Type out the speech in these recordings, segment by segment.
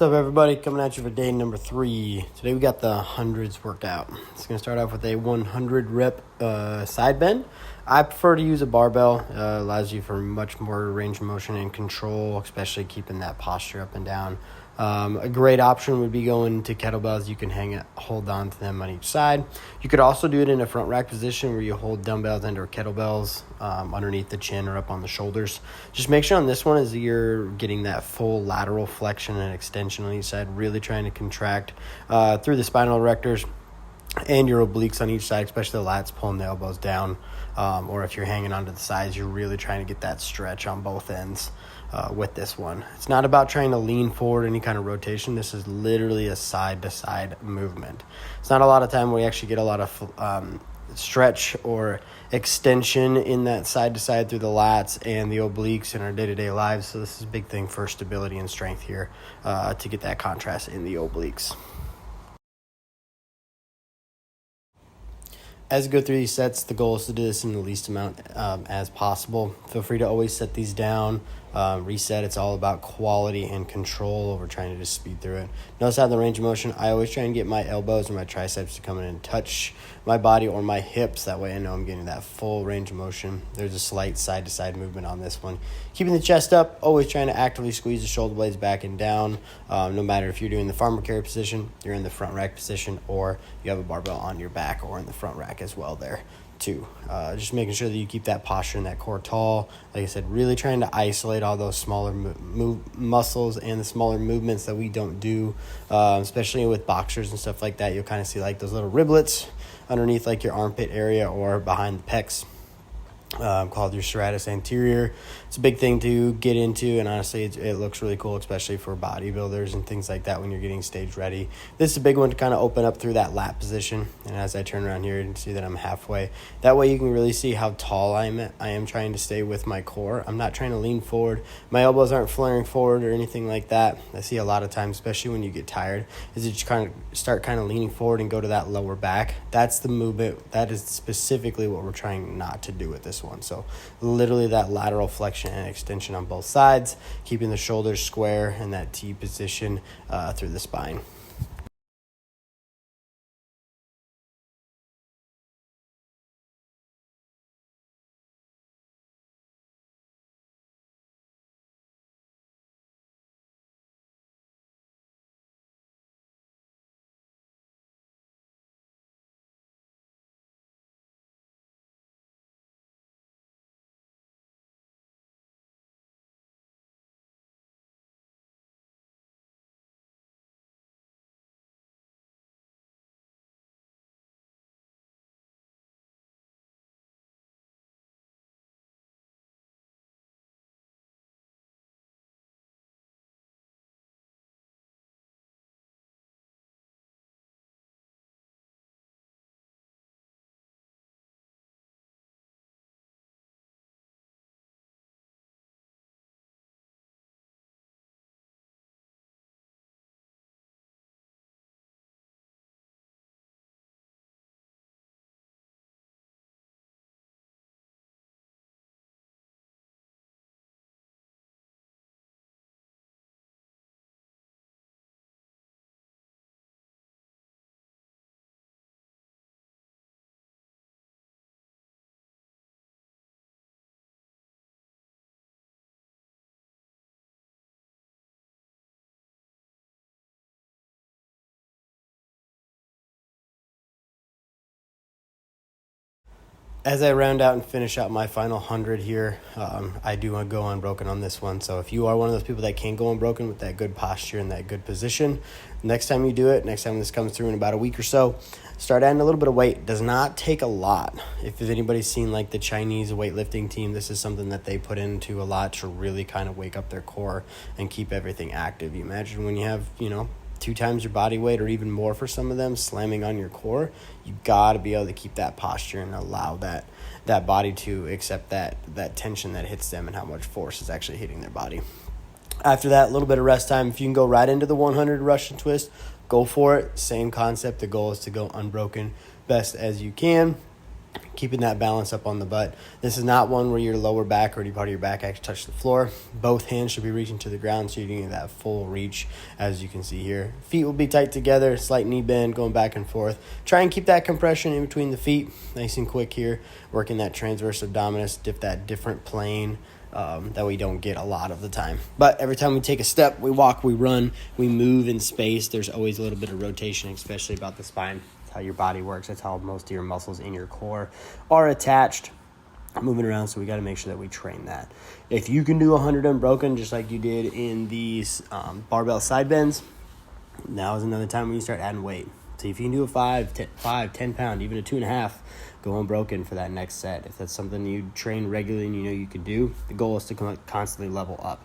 What's up, everybody? Coming at you for day number 3. Today we got the hundreds workout. It's going to start off with a 100 rep side bend. I prefer to use a barbell. Allows you for much more range of motion and control, especially keeping that posture up and down. A great option would be going to kettlebells. You can hold on to them on each side. You could also do it in a front rack position where you hold dumbbells and or kettlebells underneath the chin or up on the shoulders. Just make sure on this one is you're getting that full lateral flexion and extension on each side, really trying to contract through the spinal erectors and your obliques on each side, especially the lats, pulling the elbows down. Or if you're hanging onto the sides, you're really trying to get that stretch on both ends with this one. It's not about trying to lean forward, any kind of rotation. This is literally a side-to-side movement. It's not a lot of time where we actually get a lot of stretch or extension in that side-to-side through the lats and the obliques in our day-to-day lives. So this is a big thing for stability and strength here to get that contrast in the obliques. As you go through these sets, the goal is to do this in the least amount as possible. Feel free to always set these down, reset. It's all about quality and control over trying to just speed through it. Notice how the range of motion, I always try and get my elbows or my triceps to come in and touch my body or my hips. That way I know I'm getting that full range of motion. There's a slight side-to-side movement on this one. Keeping the chest up, always trying to actively squeeze the shoulder blades back and down. No matter if you're doing the farmer carry position, you're in the front rack position, or you have a barbell on your back or in the front rack as well there too. Just making sure that you keep that posture and that core tall. Like I said, really trying to isolate all those smaller muscles and the smaller movements that we don't do, especially with boxers and stuff like that. You'll kind of see like those little riblets underneath like your armpit area or behind the pecs. Called your serratus anterior. It's a big thing to get into, and honestly it looks really cool, especially for bodybuilders and things like that when you're getting stage ready. This is a big one to kind of open up through that lat position, and as I turn around here you can see that I'm halfway. That way you can really see how tall I am trying to stay with my core. I'm not trying to lean forward. My elbows aren't flaring forward or anything like that. I see a lot of times, especially when you get tired, is that you kind of start leaning forward and go to that lower back. That's the movement. That is specifically what we're trying not to do with this one. So literally that lateral flexion and extension on both sides, keeping the shoulders square in that T position through the spine. As I round out and finish out my final 100 here, I do want to go unbroken on this one. So if you are one of those people that can't go unbroken with that good posture and that good position, next time you do it, next time this comes through in about a week or so, start adding a little bit of weight. It does not take a lot. If anybody's seen like the Chinese weightlifting team, this is something that they put into a lot to really kind of wake up their core and keep everything active. You imagine when you have, 2 times your body weight or even more for some of them slamming on your core, you got to be able to keep that posture and allow that body to accept that tension that hits them and how much force is actually hitting their body. After that, a little bit of rest time. If you can go right into the 100 Russian twist, go for it. Same concept. The goal is to go unbroken best as you can. keeping that balance up on the butt. This is not one where your lower back or any part of your back actually touch the floor. Both hands should be reaching to the ground, so you're getting that full reach, as you can see here. Feet will be tight together, slight knee bend, going back and forth. Try and keep that compression in between the feet, nice and quick here, working that transverse abdominis, that different plane that we don't get a lot of the time. But every time we take a step, we walk, we run, we move in space, there's always a little bit of rotation, especially about the spine. How your body works. That's how most of your muscles in your core are attached, moving around. So we got to make sure that we train that. If you can do 100 unbroken, just like you did in these barbell side bends, now is another time when you start adding weight. So if you can do a 5, 10 pound, even a 2.5, go unbroken for that next set. If that's something you train regularly and you know you can do, the goal is to constantly level up.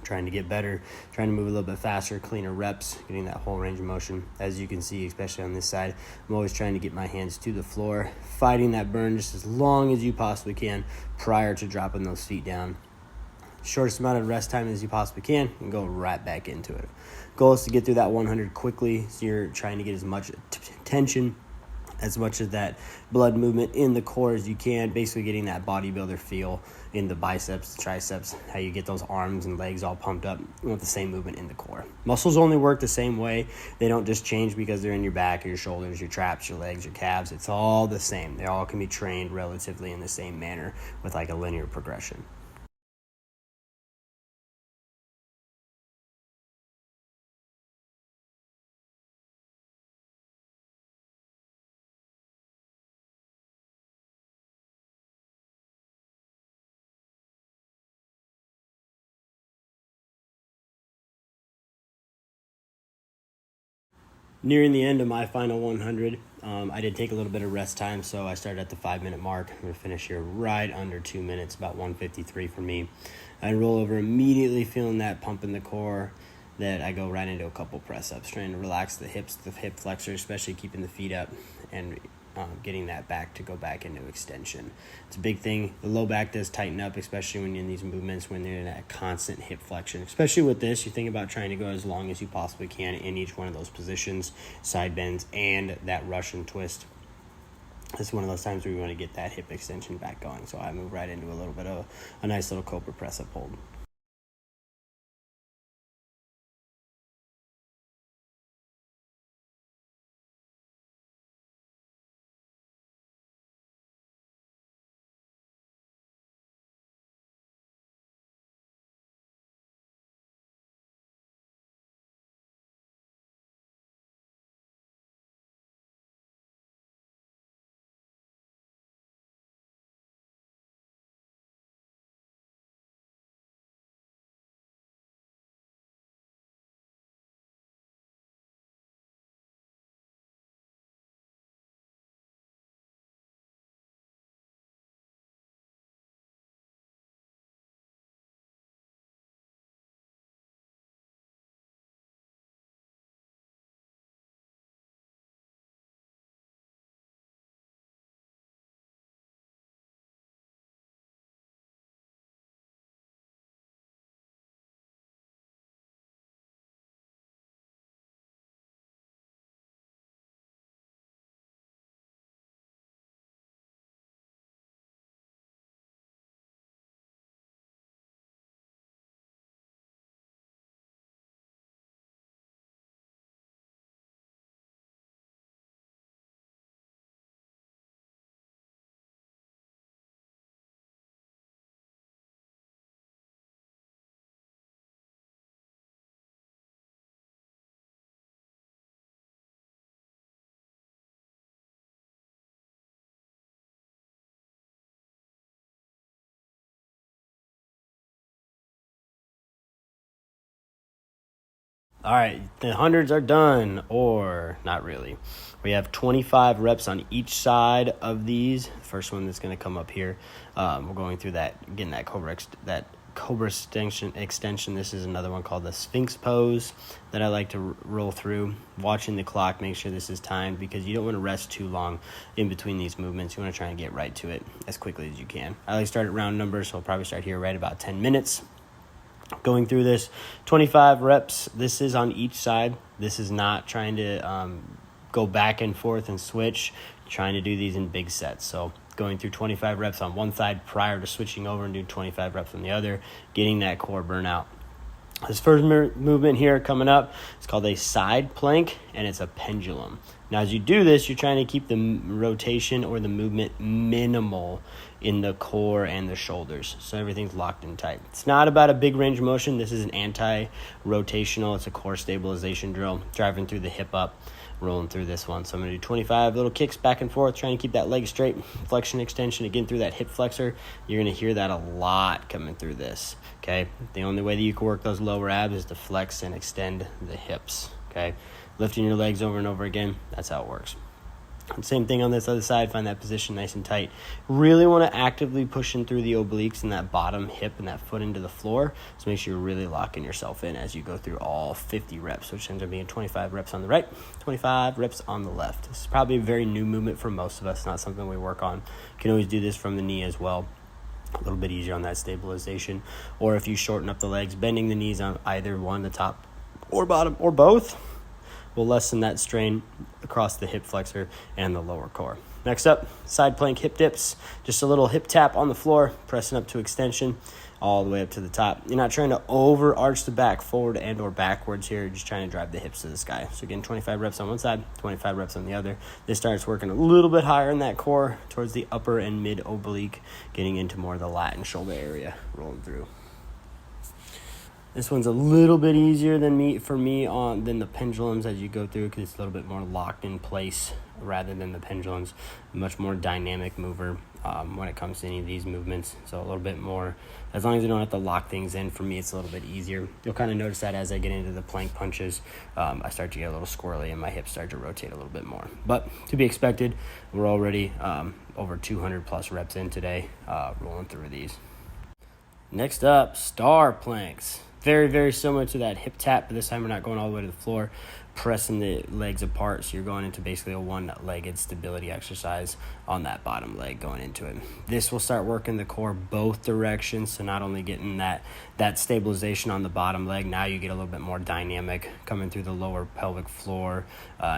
Trying to get better, trying to move a little bit faster, cleaner reps, getting that whole range of motion. As you can see, especially on this side, I'm always trying to get my hands to the floor, fighting that burn just as long as you possibly can prior to dropping those feet down. Shortest amount of rest time as you possibly can, and go right back into it. Goal is to get through that 100 quickly, so you're trying to get as much tension, as much of that blood movement in the core as you can, basically getting that bodybuilder feel in the biceps, triceps, how you get those arms and legs all pumped up. You want the same movement in the core. Muscles only work the same way. They don't just change because they're in your back or your shoulders, your traps, your legs, your calves. It's all the same. They all can be trained relatively in the same manner with like a linear progression. Nearing the end of my final 100, I did take a little bit of rest time, so I started at the 5-minute mark. I'm going to finish here right under 2 minutes, about 1:53 for me. I roll over immediately, feeling that pump in the core, that I go right into a couple press-ups, trying to relax the hips, the hip flexors, especially keeping the feet up, and getting that back to go back into extension. It's a big thing. The low back does tighten up, especially when you're in these movements, when you're in that constant hip flexion. Especially with this, you think about trying to go as long as you possibly can in each one of those positions, side bends, and that Russian twist. It's one of those times where you want to get that hip extension back going. So I move right into a little bit of a nice little Cobra press-up hold. All right, the hundreds are done, or not really. We have 25 reps on each side of these. First one that's going to come up here. We're going through that, getting that Cobra extension. This is another one called the Sphinx pose that I like to roll through. Watching the clock, make sure this is timed because you don't want to rest too long in between these movements. You want to try and get right to it as quickly as you can. I like to start at round numbers, so I'll probably start here right about 10 minutes. Going through this 25 reps. This is on each side. This is not trying to go back and forth and switch. trying to do these in big sets. So going through 25 reps on one side prior to switching over and doing 25 reps on the other, getting that core burnout. This first movement here coming up, it's called a side plank, and it's a pendulum. Now, as you do this, you're trying to keep the rotation or the movement minimal in the core and the shoulders, so everything's locked in tight. It's not about a big range of motion. This is an anti-rotational. It's a core stabilization drill, driving through the hip up, rolling through this one. So I'm going to do 25 little kicks back and forth, trying to keep that leg straight, flexion, extension, again through that hip flexor. You're going to hear that a lot coming through this, okay? The only way that you can work those lower abs is to flex and extend the hips, okay? Lifting your legs over and over again, that's how it works. And same thing on this other side, find that position nice and tight. Really want to actively push in through the obliques and that bottom hip and that foot into the floor. So make sure you're really locking yourself in as you go through all 50 reps, which ends up being 25 reps on the right, 25 reps on the left. This is probably a very new movement for most of us, not something we work on. You can always do this from the knee as well. A little bit easier on that stabilization. Or if you shorten up the legs, bending the knees on either one, the top or bottom, or both, will lessen that strain across the hip flexor and the lower core. Next up, side plank hip dips. Just a little hip tap on the floor, pressing up to extension all the way up to the top. You're not trying to overarch the back forward and or backwards here. You're just trying to drive the hips to the sky. So again, 25 reps on one side, 25 reps on the other. This starts working a little bit higher in that core towards the upper and mid oblique, getting into more of the lat and shoulder area, rolling through. This one's a little bit easier than than the pendulums as you go through, because it's a little bit more locked in place rather than the pendulums. Much more dynamic mover when it comes to any of these movements. So a little bit more, as long as you don't have to lock things in, for me it's a little bit easier. You'll kind of notice that as I get into the plank punches, I start to get a little squirrely and my hips start to rotate a little bit more. But to be expected, we're already over 200 plus reps in today, rolling through these. Next up, star planks. Very, very similar to that hip tap, but this time we're not going all the way to the floor, pressing the legs apart. So you're going into basically a one-legged stability exercise on that bottom leg going into it. This will start working the core both directions. So not only getting that stabilization on the bottom leg, now you get a little bit more dynamic coming through the lower pelvic floor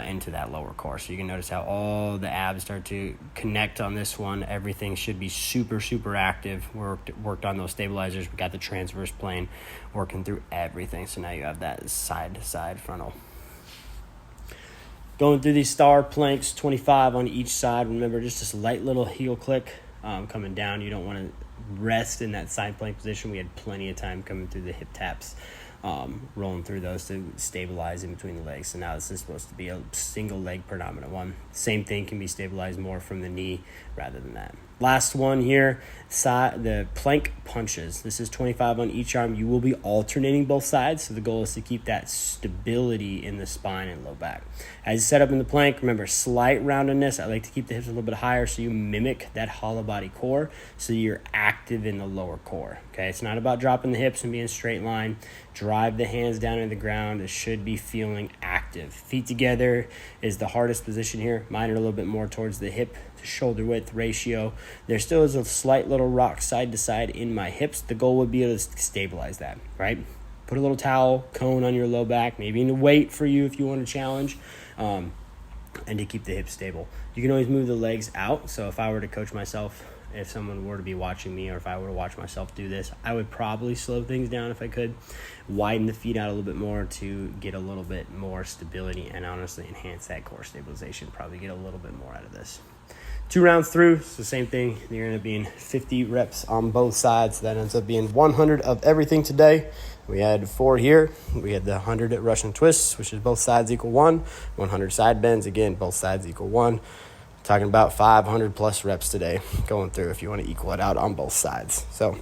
into that lower core. So you can notice how all the abs start to connect on this one. Everything should be super, super active. Worked on those stabilizers. We got the transverse plane working through everything. So now you have that side-to-side frontal. Going through these star planks, 25 on each side. Remember, just this light little heel click coming down. You don't want to rest in that side plank position. We had plenty of time coming through the hip taps, rolling through those to stabilize in between the legs. So now this is supposed to be a single leg predominant one. Same thing can be stabilized more from the knee rather than that. Last one here, the plank punches. This is 25 on each arm. You will be alternating both sides, so the goal is to keep that stability in the spine and low back. As you set up in the plank, remember, slight roundedness. I like to keep the hips a little bit higher so you mimic that hollow body core, so you're active in the lower core. Okay, it's not about dropping the hips and being straight line. Drive the hands down into the ground. It should be feeling active. Feet together is the hardest position here. Mine are a little bit more towards the hip to shoulder width ratio. There still is a slight little rock side to side in my hips. The goal would be to stabilize that, right? Put a little towel, cone on your low back, maybe in a weight for you if you want to challenge, and to keep the hips stable. You can always move the legs out. So if I were to coach myself, if someone were to be watching me, or if I were to watch myself do this, I would probably slow things down if I could, widen the feet out a little bit more to get a little bit more stability and honestly enhance that core stabilization. Probably get a little bit more out of this. 2 rounds through, it's the same thing. You're going to be in 50 reps on both sides. That ends up being 100 of everything today. We had 4 here. We had the 100 Russian twists, which is both sides equal 1. 100 side bends, again, both sides equal 1. Talking about 500 plus reps today going through if you want to equal it out on both sides. So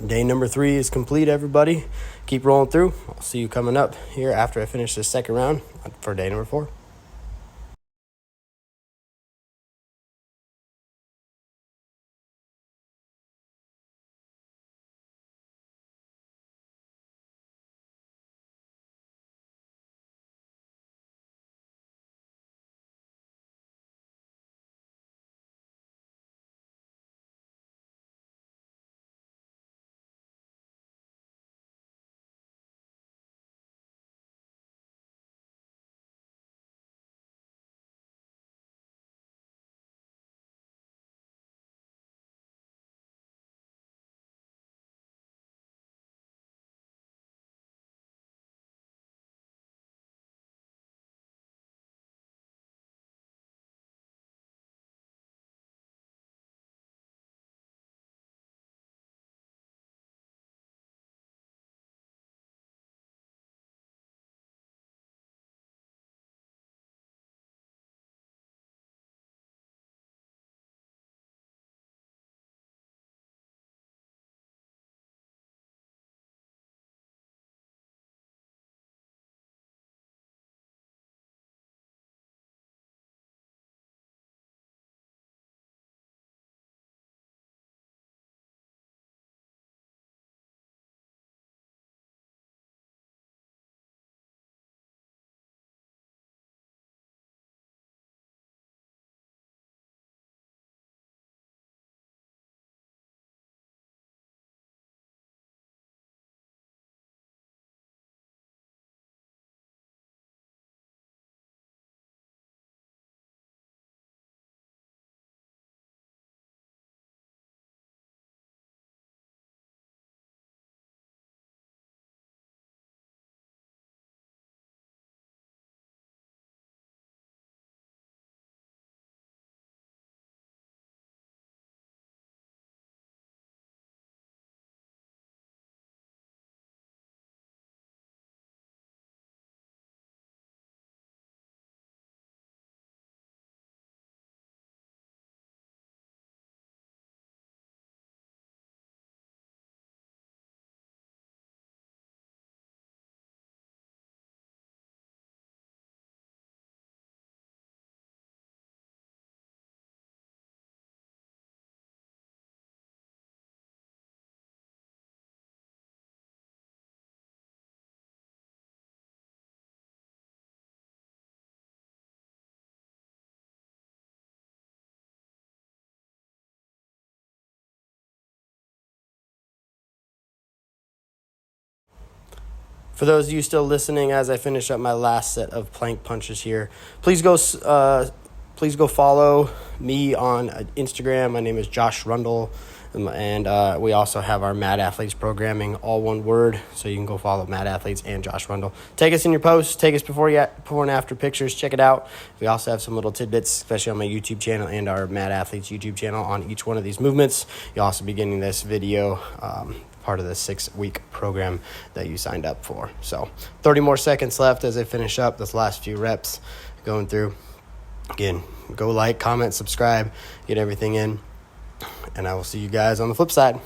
day number 3 is complete, everybody. Keep rolling through. I'll see you coming up here after I finish this second round for day number 4. For those of you still listening, as I finish up my last set of plank punches here, please go follow me on Instagram. My name is Josh Rundle. And we also have our Mad Athletes programming, all one word. So you can go follow Mad Athletes and Josh Rundle. Take us in your posts. Take us before and after pictures. Check it out. We also have some little tidbits, especially on my YouTube channel and our Mad Athletes YouTube channel on each one of these movements. You'll also be getting this video, part of the 6-week program that you signed up for. So 30 more seconds left as I finish up this last few reps going through. Again, go like, comment, subscribe, get everything in. And I will see you guys on the flip side.